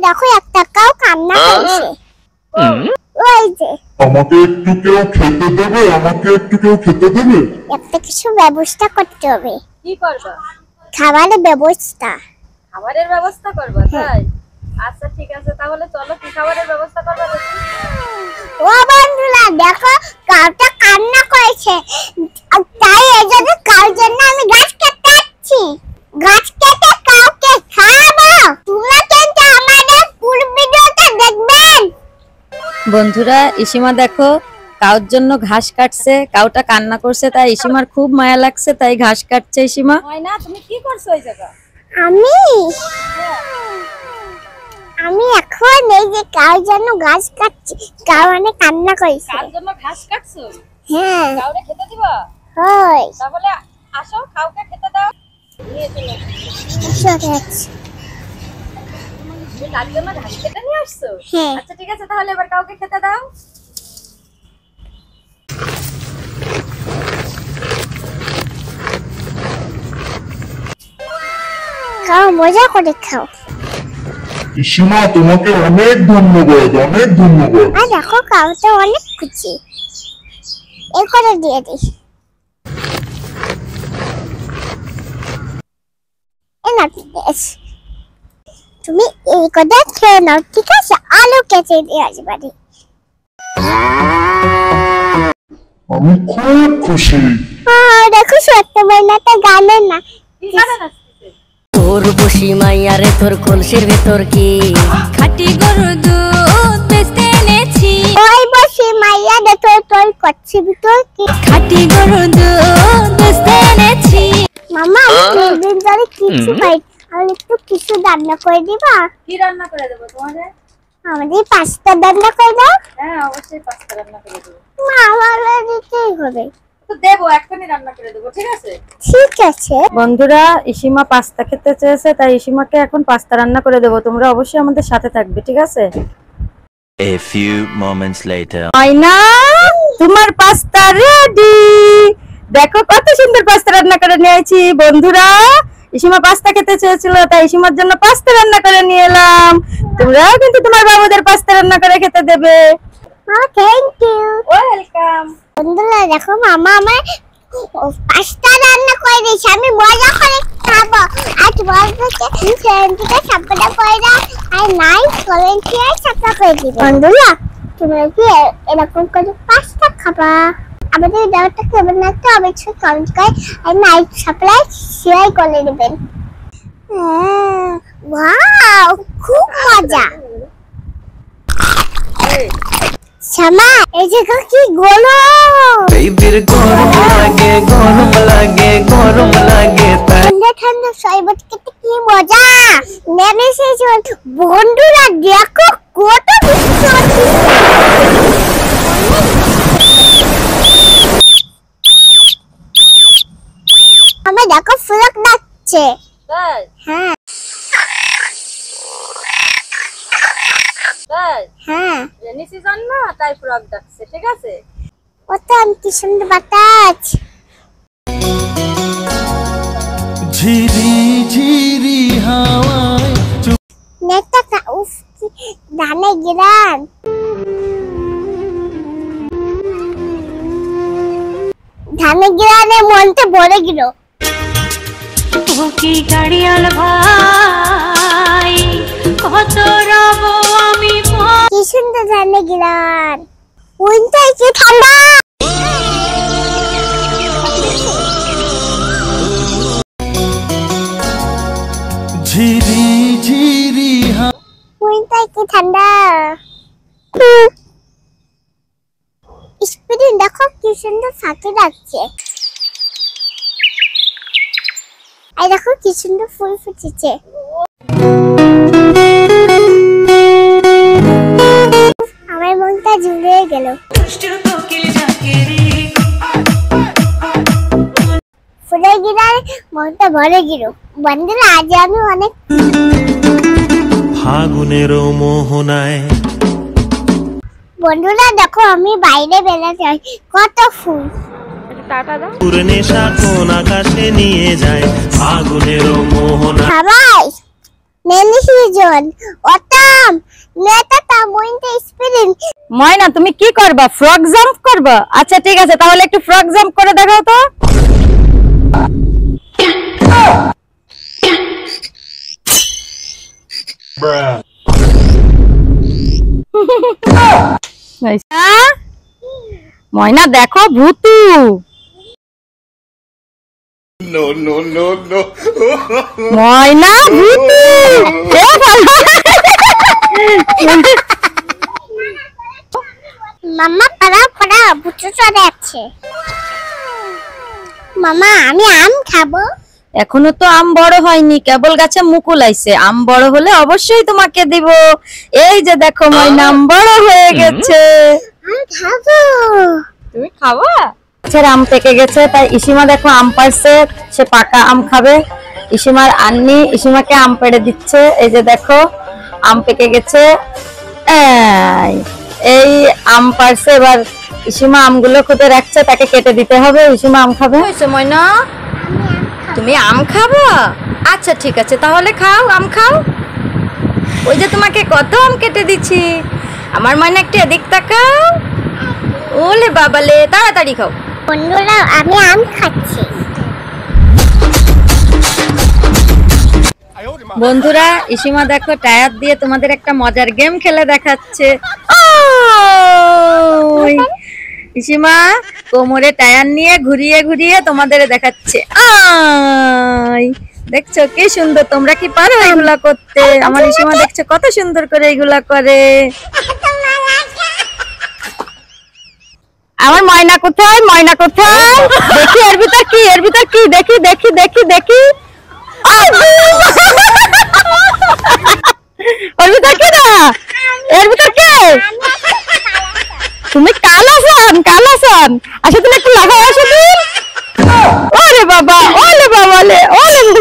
দেখো একটা কাউ কান্না করছে। ওই যে আমাকে একটু কেউ খেতে দেবে, আমাকে একটু কেউ খেতে দেবে। একটা কিছু ব্যবস্থা করতে হবে। কি করবা? খাবারের ব্যবস্থা। খাবারের ব্যবস্থা করবা? তাই আচ্ছা ঠিক আছে, তাহলে চলো কি খাবারের ব্যবস্থা করবা? ও বন্ধুরা দেখো কাউটা কান্না করেছে, তাই এজন্য কাউর জন্য আমি গাছ কেটে যাচ্ছি। গাছ কেটে কাউকে খাওয়াবো। তোমরা কিন্তু আমাদের পুরো ভিডিওটা দেখবেন। বন্ধুরা ইসিমা দেখো কাউর জন্য ঘাস কাটছে, কাউটা কান্না করছে, তাই ইসিমার খুব মায়া লাগছে, তাই ঘাস কাটছে ইসিমা। ময়না তুমি কি করছো এই জায়গা? আমি এখন এই যে কাউর জন্য ঘাস কাটছি, কাউ অনেক কান্না করেছে। কার জন্য ঘাস কাটছো? হ্যাঁ। কাউরে খেতে দিবা? হয়। তাহলে আসো কাউকে খেতে দাও। নিয়ে চলো। তুমি তার জন্য ঘাস কেটে নিয়ে আসছো? হ্যাঁ। আচ্ছা ঠিক আছে, তাহলে এবার কাউকে খেতে দাও। খাও, মজা করে খাও। ইসিমা তোমাকে অনেক ধন্যবাদ, অনেক ধন্যবাদ। আর দেখো কাউটা অনেক খুশি, এই করে দিয়ে দিস। তুমি এই করে খেয়ে নাও, ঠিক আছে? আলু কেটে দিয়ে আসবে। আমি খুব খুশি। দেখো সত্য ময়নাটা গানে না। কি গান আসছে? তোর বসি মাইয়ারে তোর কলসির ভেতর কি খাটি গরু দুধ বেচতে এনেছি। ওই বসি মাইয়া দে তোর করছি ভিতর কি খাটি গরু দুধ বেচতে এনেছি। মামা দিন ধরে কিছু খাই, আর একটু কিছু রান্না করে দিবা? কি রান্না করে দেবো তোমাদের? আমাদের পাস্তা রান্না করে দাও। হ্যাঁ অবশ্যই পাস্তা রান্না করে দেবো। মা আমার দিতেই হবে। তো দেবো, এখনই রান্না করে দেবো, ঠিক আছে? ঠিক আছে। বন্ধুরা ইসিমা পাস্তা খেতে চেয়েছে, তাই ইসিমাকে এখন পাস্তা রান্না করে দেবো। তোমরা অবশ্যই আমাদের সাথে থাকবে, ঠিক আছে? A few moments later. ময়না তোমার পাস্তা রেডি। দেখো কত সুন্দর পাস্তা রান্না করে নিয়েছি। বন্ধুরা ইসিমা পাস্তা খেতে চেয়েছিল, তাই ইসিমার জন্য পাস্তা রান্না করে নিয়ে এলাম। তোমরাও কিন্তু তোমার বাবুদের পাস্তা রান্না করে খেতে দেবে। Thank you. ওয়েলকাম। বন্ধুরা দেখো মামা আমার পাস্তা রান্না করে দিয়েছে, আমি মজা করে খাবো। আর তোমাদেরকে ফ্রেন্ডকে সাপোর্ট করে দাও, আর নাইস কমেন্ট আর সাবস্ক্রাইব করে দিবে। বন্ধুরা তোমরা কি এরকম করে পাস্তা খাবা? আমাদের ভিডিওটা কেমন লাগতো অবশ্যই কমেন্ট করে আর নাইস সাবস্ক্রাইব শেয়ার করে দিবেন। ওয়াও খুব মজা। শ্যামা এই জায়গা কি গরম। বেবির গরম লাগে, গরম লাগে, গরম লাগে। ঠান্ডা ঠান্ডা শরবত খেতে কি মজা। নেমেছে বন্ধুরা দেখো কত বৃষ্টি হচ্ছে। আমার দেখো ফ্লক ডাকছে। তাই হ্যাঁ তাই হ্যাঁ রেনি সিজন না, তাই ফ্রক ডাকছে, ঠিক আছে? কত কি সুন্দর বাতাস। ঝিরি ঝিরি হাওয়ায় নেতা উফ কি ধানে গিরান। ধানে গিরানে মনটা ভরে গেল। ও কি গাড়িয়াল ভাই কত রব আমি কি সুন্দর ধানে গিরান। উইন্টার কি ঠান্ডা। ঝিরি ঝিরি উইন্টার কি ঠান্ডা। স্পিড দেখো কি সুন্দর ফাঁকে যাচ্ছে। আর দেখো কি সুন্দর ফুল ফুটেছে। আমার মনটা জুড়ে গেল। ফুলের গিরায় মনটা ভরে গেল। বন্ধুরা আজ আমি অনেক ফাগুনের মোহনায়। বন্ধুরা দেখো আমি বাইরে বেড়াতে যাই, কত ফুল। টাটা দাও। নেশা কোন আকাশে নিয়ে যায় ফাগুনের মোহনা। সবাই Nene season. Autumn. Neta tamuinte spring. ময়না তুমি কি করবা? ফ্রক জাম্প করবা? আচ্ছা ঠিক আছে, তাহলে একটু ফ্রক জাম্প করে দেখাও তো। ময়না দেখো ভূতু। ময়না ভূতু। মামা পাড়া ভুতু চলে আছে। মামা আমি আম খাবো। এখনো তো আম বড় হয়নি, কেবল গাছে মুকুল আইছে। আম বড় হলে অবশ্যই তোমাকে দিব। এই যে দেখো ময়না আম বড় হয়ে গেছে। আমি খাবো। তুমি খাবা? আচ্ছা আম পেকে গেছে, তাই ইসিমা দেখো আম পাড়ছে, সে পাকা আম খাবে। ইসিমার আন্নি ইসিমাকে আম পেড়ে দিচ্ছে। এই যে দেখো আম পেকে গেছে। এই আম পাড়ছে, এবার ইসিমা আমগুলো খুঁটে রাখছে, তাকে কেটে দিতে হবে। ইসিমা আম খাবে। হয়েছে ময়না, তুমি আম খাবো? আচ্ছা ঠিক আছে, তাহলে খাও, আম খাও। ওই যে তোমাকে কত আম কেটে দিচ্ছি। আমার ময়না একটু এদিক তাকাও। ওলে বাবালে, তাড়াতাড়ি খাও। বন্ধুরা আমি আম খাচ্ছি। বন্ধুরা ইসিমা দেখো টায়ার দিয়ে তোমাদের একটা মজার গেম খেলে দেখাচ্ছে। ওই ইসিমা কোমরে টায়ার নিয়ে ঘুরিয়ে ঘুরিয়ে তোমাদের দেখাচ্ছে। দেখছো কি সুন্দর, তোমরা কি পারো এগুলা করতে? আমার ইসিমা দেখছো কত সুন্দর করে এগুলা করে। আমার ময়না কোথায়? ময়না কোথায়? দেখি এর ভিতর কি, এর ভিতর কি, দেখি দেখি দেখি দেখি। ওর ভিতর কি না? এর ভিতর কে? তুমি কালাসান, কালাসান। আচ্ছা তুমি একটু লাগাও, আসো তুমি। ওরে বাবা, ওলে বাবা, ওলে ওলে।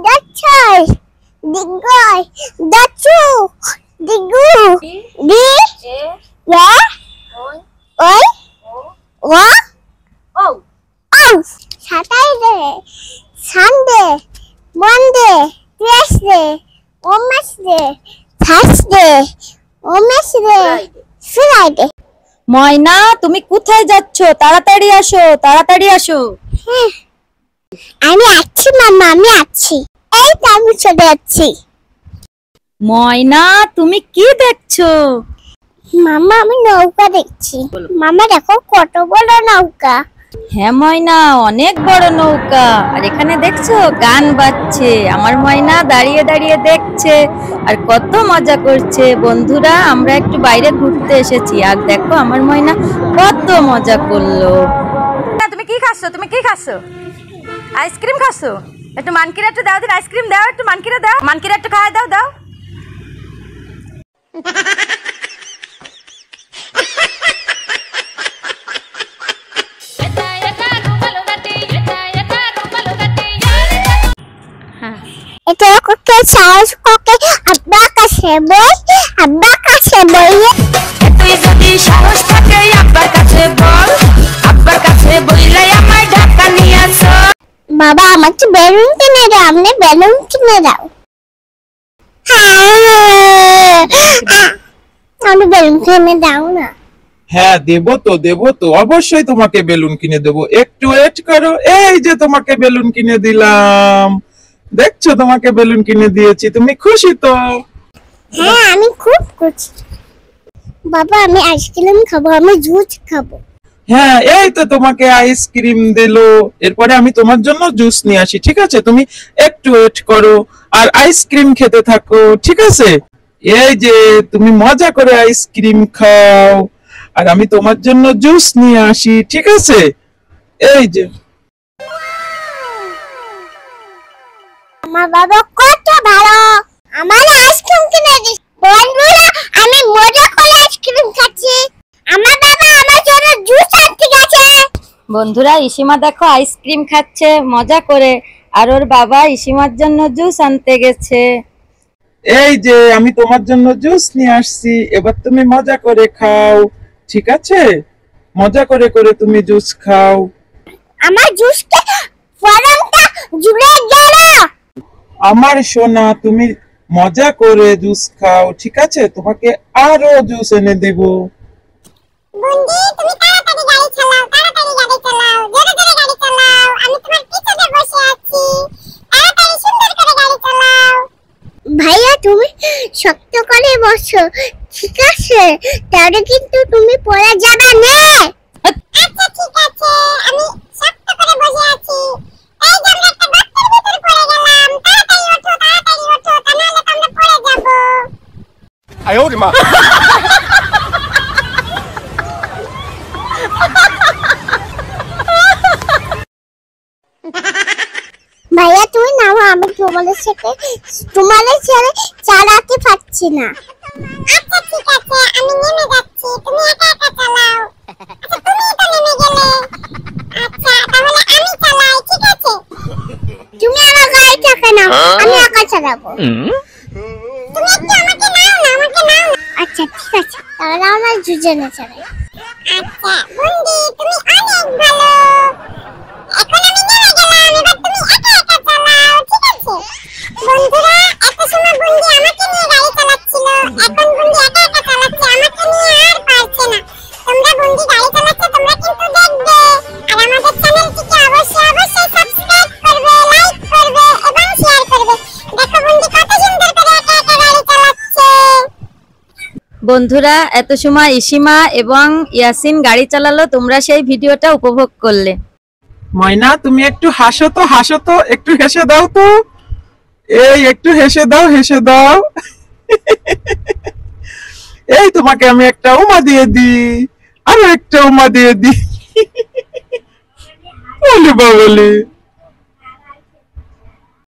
Dachai, digoy, dachu, digu, di, ya, oi, wa, oh, Saturday, Sunday, Monday, Tuesday, Wednesday, Thursday, Wednesday, Friday. ময়না তুমি কোথায় যাচ্ছ? তাড়াতাড়ি আসো, তাড়াতাড়ি আসো। আমি আছি মামা, আমি আছি। এই তো আমি চলে যাচ্ছি। ময়না তুমি কি দেখছো? মামা আমি নৌকা দেখছি। মামা দেখো কত বড় নৌকা। হ্যাঁ ময়না, অনেক বড় নৌকা। আর এখানে দেখছো গান বাজছে। আমার ময়না দাঁড়িয়ে দাঁড়িয়ে দেখছে আর কত মজা করছে। বন্ধুরা আমরা একটু বাইরে ঘুরতে এসেছি, আর দেখো আমার ময়না কত মজা করলো। তুমি কি খাচ্ছো? তুমি কি খাচ্ছো? আইসক্রিম খাচ্ছো? একটু মানকিরা একটু দাও দিন, আইসক্রিম দাও, একটু মানকিরা দাও, মানকিরা একটু খাওয়া দাও, দাও। এটা কোকে সাহস কোকে আব্বা কাছে বল, আব্বা কাছে বল। তুই যদি সাহস থাকে আব্বার কাছে বল, আব্বার কাছে বললে আমায় ঢাকা নিয়ে আসো। বাবা আমাকে বেলুন কিনে দাও, আপনি বেলুন কিনে দাও। আমি বেলুন কিনে দাও না। হ্যাঁ দেবো তো, অবশ্যই তোমাকে বেলুন কিনে দেবো। একটু ওয়েট করো, এই যে তোমাকে বেলুন কিনে দিলাম। দেখছো তোমাকে বেলুন কিনে দিয়েছি, তুমি খুশি তো? হ্যাঁ আমি খুব খুশি। বাবা আমি আইসক্রিম খাবো, আমি জুস খাবো। হ্যাঁ এই তো তোমাকে আইসক্রিম দিলো, এরপরে আমি তোমার জন্য জুস নিয়ে আসি, ঠিক আছে? তুমি একটু ওয়েট করো আর আইসক্রিম খেতে থাকো, ঠিক আছে? এই যে তুমি মজা করে আইসক্রিম খাও আর আমি তোমার জন্য জুস নিয়ে আসি, ঠিক আছে? এই যে আমার বাবা কত ভালো, আমার আইসক্রিম কিনে দিচ্ছে। বন্ধুরা আমি মজা করে আইসক্রিম খাচ্ছি, আমার বাবা আমার জন্য জুস আনতে গেছে। বন্ধুরা ইসিমা দেখো আইসক্রিম খাচ্ছে মজা করে, আর ওর বাবা ইসিমার জন্য জুস আনতে গেছে। এই যে আমি তোমার জন্য জুস নিয়ে আসছি, এবার তুমি মজা করে খাও, ঠিক আছে? মজা করে করে তুমি জুস খাও। আমার জুসকে গরমটা জুড়ে গেল। আমার সোনা, তুমি মজা করে জুস খাও, ঠিক আছে? তোমাকে আরো জুস এনে দেব। বন্ধু তুমি তাড়াতাড়ি গাড়ি চালাও, তাড়াতাড়ি গাড়ি চালাও, জোরে জোরে গাড়ি চালাও, আমি তোমার পিছনে বসে আছি, তাড়াতাড়ি সুন্দর করে গাড়ি চালাও। ভাইয়া তুমি শক্ত করে বসো, ঠিক আছে? তাহলে কিন্তু তুমি পড়ে যাবে না। আচ্ছা ঠিক আছে, আমি শক্ত করে বসে আছি। এই যে আমরা একটা গর্তের ভিতর পড়ে গেলাম, তাড়াতাড়ি ওঠো, তাড়াতাড়ি ওঠো, তা নাহলে তো আমরা পড়ে যাব। ভাইয়া তুমি নামো, আমি তোমাদের ছেড়ে চালাতে পারছি না। আচ্ছা ঠিক আছে, আমি নেমে যাচ্ছি, তুমি একা একা চালাও। আচ্ছা তুমি তো নেমে গেলে, আচ্ছা তাহলে আমি চালাই, ঠিক আছে? তুমি আমার গাড়ি চাকা নাও, আমি একা চালাবো। তুমি একটু আমাকে নাও না, আমাকে নাও না। আচ্ছা ঠিক আছে, তাহলে আমরা দুজনে চালাই। আচ্ছা বন্ধু তুমি অনেক ভালো। এখন আমি নেমে গেলাম, এবার তুমি একা একা চালাও, ঠিক আছে? বন্ধুরা এত সময় বন্ধু আমাকে নিয়ে গাড়ি চালাচ্ছিল, এখন বন্ধু একা একা চালাচ্ছে, আমাকে নিয়ে আর পারছে না। তোমরা বন্ধু গাড়ি চালাচ্ছে, তোমরা কিন্তু দেখবে, আর আমাদের চ্যানেলটিকে অবশ্যই অবশ্যই সাবস্ক্রাইব করবে, লাইক করবে এবং শেয়ার করবে। দেখো বন্ধু কত সুন্দর করে একা একা গাড়ি চালাচ্ছে। বন্ধুরা এত সময় ইসিমা এবং ইয়াসিন গাড়ি চালালো, তোমরা সেই ভিডিওটা উপভোগ করলে। ময়না তুমি একটু হাসো তো, হাসো তো, একটু হেসে দাও তো। এই একটু হেসে দাও, হেসে দাও। এই তোমাকে আমি একটা উমা দিয়ে দিই, আরো একটা উমা দিয়ে দিই। বলি বাবলি।